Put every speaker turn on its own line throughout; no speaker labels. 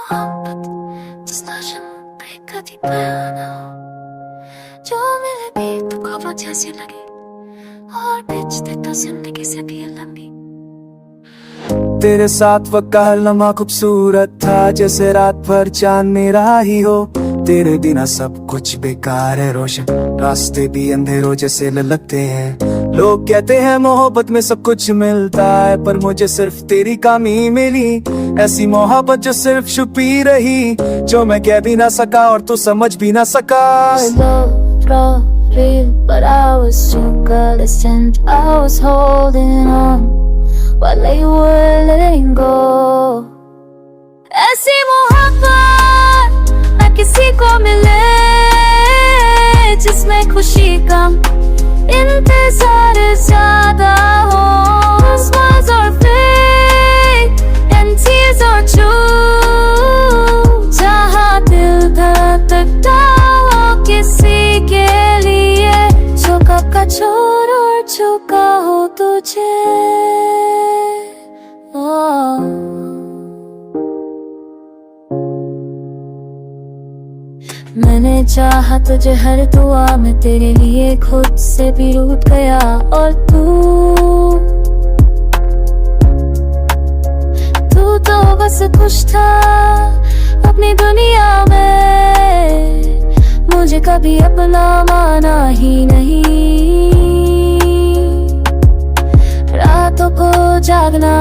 मोहब्बत जिसका जन्म पे कभी पाया ना हो, जो मिले भी तो खबर जैसी लगी और बेचते तो जिंदगी से भी लंबी।
तेरे साथ वो का लम्हा खूबसूरत था जैसे रात भर चांद मेरा ही हो। तेरे बिना सब कुछ बेकार है रोशन, रास्ते भी अंधेरों जैसे लगते हैं। लोग कहते हैं मोहब्बत में सब कुछ मिलता है, पर मुझे सिर्फ तेरी कमी मिली। ऐसी मोहब्बत जो सिर्फ छुपी रही, जो मैं कह भी ना सका और तू समझ भी ना सका।
But I was too innocent. I was holding on while they were letting go. ऐसी मोहब्बत न किसी को मिले जिसमें खुशी कम इंतजार ज्यादा हो। Smiles are fake and tears are true, जहाँ दिल धड़कता हो किसी के लिए, जो कब का छोर और झुका हो तुझे। मैंने चाहा तुझे हर दुआ में, तेरे लिए खुद से भी रूठ गया। और तू तो बस खुश था अपनी दुनिया में, मुझे कभी अपना माना ही नहीं। रातों को जागना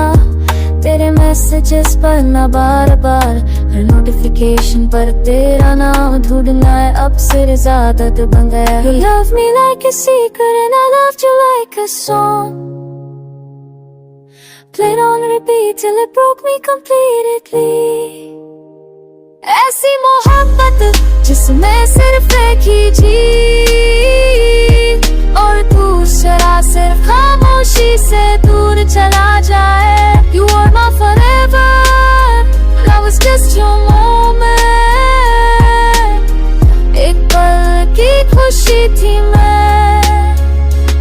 तेरे मैसेजेस पढ़ना बार बार, हर नोटिफिकेशन पर तेरा नाम ढूंढना है अब सिर्फ आदत बन गया। You love me like a secret and I loved you like a song, played on repeat till it broke me completely। ऐसी मोहब्बत जिसमें सिर्फ एक ही जी, और दूसरा सिर्फ खामोशी से दूर चला जाए। You are my forever, that was just your moment। एक पल की खुशी थी मैं,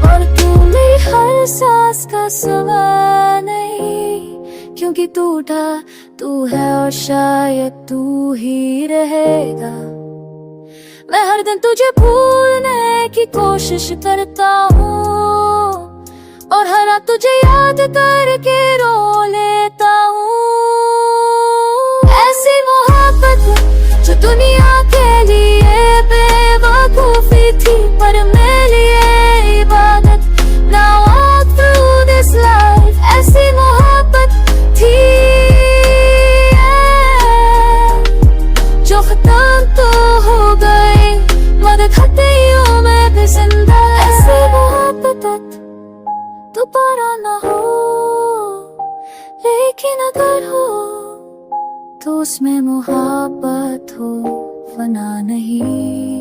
और तू मेरी हर सांस का सवाल नहीं, क्योंकि टूटा तू है और शायद तू ही रहेगा। मैं हर दिन तुझे भूलने की कोशिश करता हूँ, और हर रात तुझे याद करके रो लेता हूँ। ऐसी मोहब्बत जो दुनिया के लिए बेवकूफी थी, पर मेरे लिए इबादत। Now all through this life ऐसी मोहब्बत थी जो खत्म तो हो गई, मगर खत्म मैं भी जिंदा। ऐसी मोहब्बत दोबारा ना हो, लेकिन अगर हो तो उसमें मोहब्बत हो, फना नहीं।